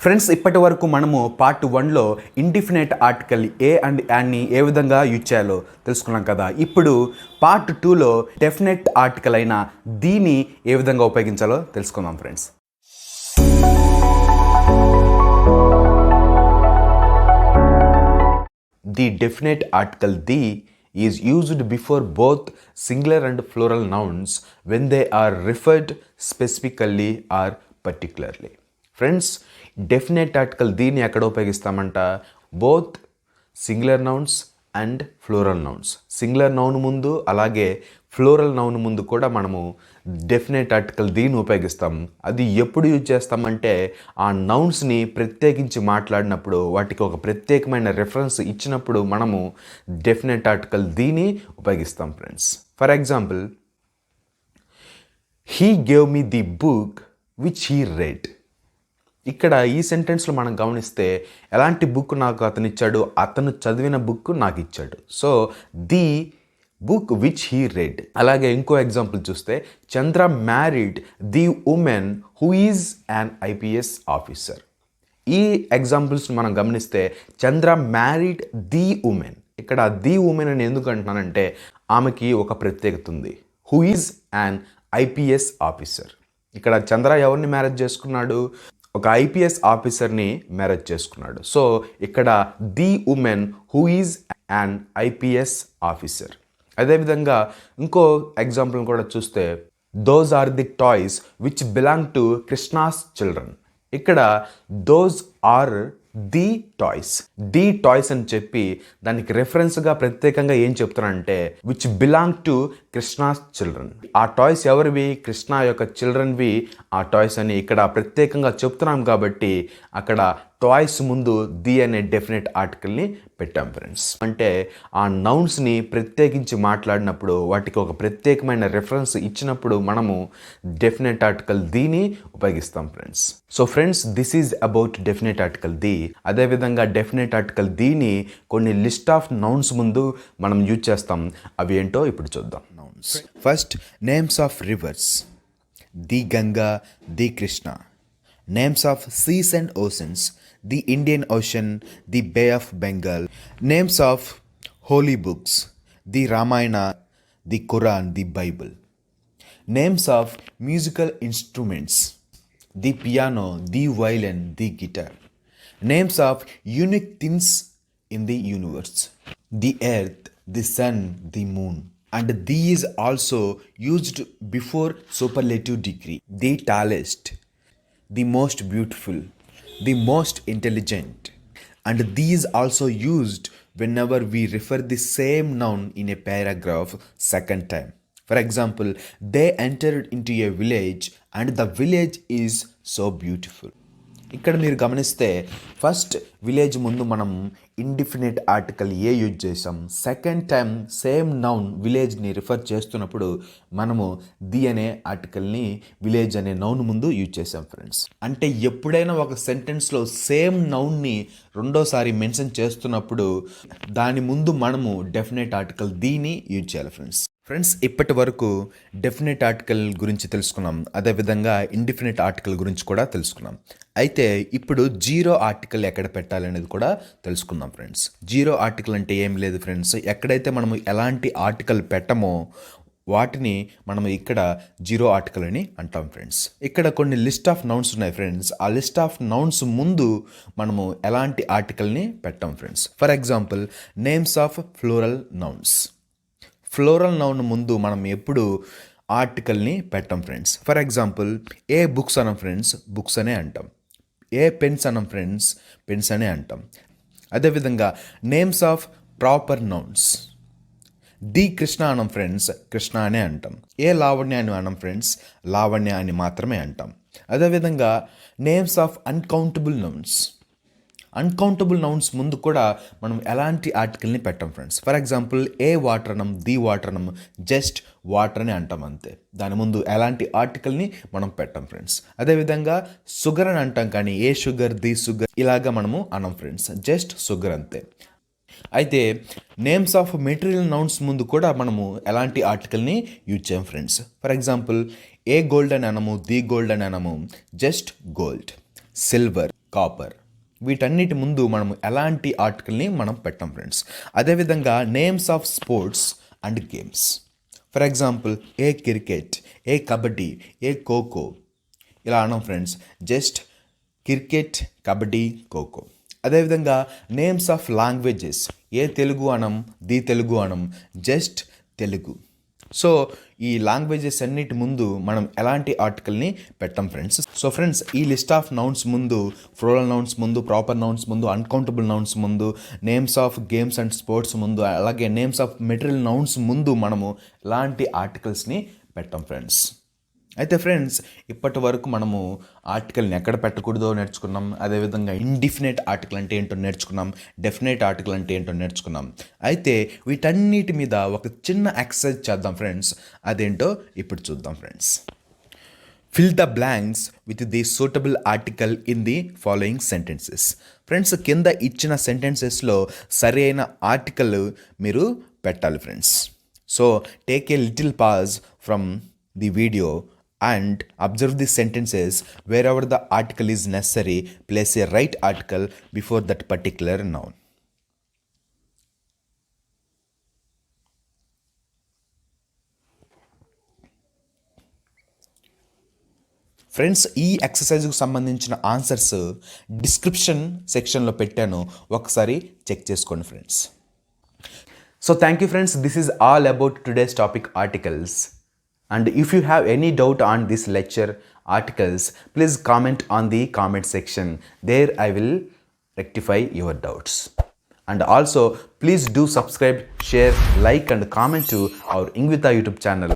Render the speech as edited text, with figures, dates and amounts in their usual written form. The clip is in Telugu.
ఫ్రెండ్స్, ఇప్పటి వరకు మనము పార్ట్ 1లో ఇండిఫినైట్ ఆర్టికల్ ఏ అండ్ యాన్ని ఏ విధంగా యూజ్ చేయాలో తెలుసుకున్నాం కదా. ఇప్పుడు పార్ట్ 2లో డెఫినెట్ ఆర్టికల్ అయిన దీని ఏ విధంగా ఉపయోగించాలో తెలుసుకుందాం friends. The definite article the is used before both singular and plural nouns when they are referred specifically or particularly. Friends, definite article దీన్ని ఎక్కడ ఉపయోగిస్తామంట? Both singular nouns and plural nouns. Singular noun ముందు అలాగే ఫ్లోరల్ నౌన్ ముందు కూడా మనము డెఫినెట్ ఆర్టికల్ దీన్ని ఉపయోగిస్తాం. అది ఎప్పుడు యూజ్ చేస్తామంటే ఆ నౌన్స్ని ప్రత్యేకించి మాట్లాడినప్పుడు, వాటికి ఒక ప్రత్యేకమైన రెఫరెన్స్ ఇచ్చినప్పుడు మనము డెఫినెట్ ఆర్టికల్ దీన్ని ఉపయోగిస్తాం friends. For example, he gave me the book which he red. ఇక్కడ ఈ సెంటెన్స్లో మనం గమనిస్తే ఎలాంటి బుక్ నాకు అతను ఇచ్చాడు? అతను చదివిన బుక్ నాకు ఇచ్చాడు. So the book which he read. అలాగే ఇంకో ఎగ్జాంపుల్ చూస్తే, Chandra married the woman who is an IPS officer. ఈ ఎగ్జాంపుల్స్ మనం గమనిస్తే చంద్ర మ్యారీడ్ ది ఉమెన్. ఇక్కడ ది ఉమెన్ అని ఎందుకు అంటున్నానంటే ఆమెకి ఒక ప్రత్యేకత ఉంది. Who is an IPS officer. ఇక్కడ చంద్ర ఎవరిని మ్యారేజ్ చేసుకున్నాడు? ఒక ఐపీఎస్ ఆఫీసర్ని మ్యారేజ్ చేసుకున్నాడు. సో ఇక్కడ the woman who is an IPS officer. అదేవిధంగా ఇంకో ఎగ్జాంపుల్ కూడా చూస్తే, those are the toys which belong to Krishna's children. ఇక్కడ those are the toys. The toys అని చెప్పి దానికి రెఫరెన్స్గా ప్రత్యేకంగా ఏం చెప్తున్నానంటే which belong to Krishna's children. ఆ టాయ్స్ ఎవరివి? కృష్ణ యొక్క చిల్డ్రన్వి ఆ టాయ్స్ అని ఇక్కడ ప్రత్యేకంగా చెప్తున్నాం కాబట్టి అక్కడ టాయ్స్ ముందు ది అనే డెఫినెట్ ఆర్టికల్ని పెట్టాం ఫ్రెండ్స్. అంటే ఆ నౌన్స్ని ప్రత్యేకించి మాట్లాడినప్పుడు, వాటికి ఒక ప్రత్యేకమైన రెఫరెన్స్ ఇచ్చినప్పుడు మనము డెఫినెట్ ఆర్టికల్ దీని ఉపయోగిస్తాం friends. So friends, this is about definite article the. అదేవిధంగా డెఫినెట్ ఆర్టికల్ దీని కొన్ని లిస్ట్ ఆఫ్ నౌన్స్ ముందు మనం యూజ్ చేస్తాం. అవి ఏంటో ఇప్పుడు చూద్దాం. Nouns first, names of reverse, the Ganga, the Krishna. Names of seas and oceans, the Indian Ocean, the Bay of Bengal. Names of holy books, the Ramayana, the Quran, the Bible. Names of musical instruments, the piano, the violin, the guitar. Names of unique things in the universe, the earth, the sun, the moon. And these also used before superlative degree, the tallest, the most beautiful, the most intelligent. And these also used whenever we refer the same noun in a paragraph second time. For example, they entered into a village and the village is so beautiful. ఇక్కడ మీరు గమనిస్తే ఫస్ట్ విలేజ్ ముందు మనం ఇండిఫినెట్ ఆర్టికల్ ఏ యూజ్ చేసాం. సెకండ్ టైం సేమ్ నౌన్ విలేజ్ని రిఫర్ చేస్తున్నప్పుడు మనము ది అనే ఆర్టికల్ని విలేజ్ అనే నౌన్ ముందు యూజ్ చేసాం ఫ్రెండ్స్. అంటే ఎప్పుడైనా ఒక సెంటెన్స్లో సేమ్ నౌన్ని రెండోసారి మెన్షన్ చేస్తున్నప్పుడు దాని ముందు మనము డెఫినెట్ ఆర్టికల్ దీని యూజ్ చేయాలి ఫ్రెండ్స్. ఫ్రెండ్స్, ఇప్పటి వరకు డెఫినెట్ ఆర్టికల్ గురించి తెలుసుకున్నాం. అదేవిధంగా ఇండిఫినెట్ ఆర్టికల్ గురించి కూడా తెలుసుకున్నాం. అయితే ఇప్పుడు జీరో ఆర్టికల్ ఎక్కడ పెట్టాలనేది కూడా తెలుసుకుందాం ఫ్రెండ్స్. జీరో ఆర్టికల్ అంటే ఏం లేదు ఫ్రెండ్స్, ఎక్కడైతే మనము ఎలాంటి ఆర్టికల్ పెట్టమో వాటిని మనం ఇక్కడ జీరో ఆర్టికల్ అని అంటాం ఫ్రెండ్స్. ఇక్కడ కొన్ని లిస్ట్ ఆఫ్ నౌన్స్ ఉన్నాయి ఫ్రెండ్స్. ఆ లిస్ట్ ఆఫ్ నౌన్స్ ముందు మనము ఎలాంటి ఆర్టికల్ని పెట్టాం friends. For example, names of floral nouns. Plural noun ముందు మనం ఎప్పుడు ఆర్టికల్ని పెట్టాం friends. For example, A books అనం ఫ్రెండ్స్, బుక్స్ అనే అంటాం. ఏ పెన్స్ అనం ఫ్రెండ్స్, పెన్స్ అనే అంటాం. అదేవిధంగా names of proper nouns, the Krishna అనం ఫ్రెండ్స్, కృష్ణ అనే అంటాం. ఏ లావణ్య అని అనం ఫ్రెండ్స్, లావణ్య అని మాత్రమే అంటాం. అదేవిధంగా names of uncountable nouns. Uncountable nouns ముందు కూడా మనం ఎలాంటి ఆర్టికల్ని పెట్టాం friends. For example, A water అనం, ది వాటర్ అనం, జస్ట్ వాటర్ అని అంటాం అంతే. దాని ముందు ఎలాంటి ఆర్టికల్ని మనం పెట్టాం ఫ్రెండ్స్. అదేవిధంగా షుగర్ అని అంటాం, కానీ ఏ షుగర్, ది షుగర్ ఇలాగా మనము అనం ఫ్రెండ్స్, జస్ట్ షుగర్ అంతే. అయితే నేమ్స్ ఆఫ్ మెటీరియల్ నౌన్స్ ముందు కూడా మనము ఎలాంటి ఆర్టికల్ని యూజ్ చేయం friends. For example, a gold అని అనము, ది గోల్డ్ అని అనము, జస్ట్ గోల్డ్. Silver, copper. వీటన్నిటి ముందు మనం ఎలాంటి ఆర్టికల్ని మనం పెట్టాం ఫ్రెండ్స్. అదేవిధంగా names of sports and games. For example a cricket, a kabaddi, a kho kho ఇలా అన్నాం friends. Just cricket, kabaddi, kho kho. అదేవిధంగా names of languages, a Telugu అనం, ది తెలుగు అనం, జస్ట్ తెలుగు. సో ఈ లాంగ్వేజెస్ అన్నిటి ముందు మనం ఎలాంటి ఆర్టికల్ని పెట్టాం ఫ్రెండ్స్. సో ఫ్రెండ్స్, ఈ లిస్ట్ ఆఫ్ నౌన్స్ ముందు ఫ్లోరల్ నౌన్స్ ముందు, ప్రాపర్ నౌన్స్ ముందు, అన్కౌంటబుల్ నౌన్స్ ముందు, names of games and sports ముందు, అలాగే నేమ్స్ ఆఫ్ మెటీరియల్ నౌన్స్ ముందు మనము ఎలాంటి ఆర్టికల్స్ని పెట్టాం ఫ్రెండ్స్. అయితే ఫ్రెండ్స్, ఇప్పటి వరకు మనము ఆర్టికల్ని ఎక్కడ పెట్టకూడదో నేర్చుకున్నాం. అదేవిధంగా ఇండిఫినైట్ ఆర్టికల్ అంటే ఏంటో నేర్చుకున్నాం, డెఫినైట్ ఆర్టికల్ అంటే ఏంటో నేర్చుకున్నాం. అయితే వీటన్నిటి మీద ఒక చిన్న ఎక్సర్సైజ్ చేద్దాం ఫ్రెండ్స్. అదేంటో ఇప్పుడు చూద్దాం friends. Fill the blanks with the suitable article in the following sentences. Friends, కింద ఇచ్చిన సెంటెన్సెస్లో సరి అయిన ఆర్టికల్ మీరు పెట్టాలి friends. So take a little pause from the video and observe the sentences. Wherever the article is necessary, place a right article before that particular noun. Friends, ఈ ఎక్సర్సైజ్కి సంబంధించిన ఆన్సర్స్ డిస్క్రిప్షన్ సెక్షన్లో పెట్టాను, ఒకసారి చెక్ చేసుకోండి friends. So thank you friends. This is all about today's topic, articles. And if you have any doubt on this lecture articles, please comment on the comment section. There I will rectify your doubts. And also please do subscribe, share, like and comment to our Ingvita YouTube channel.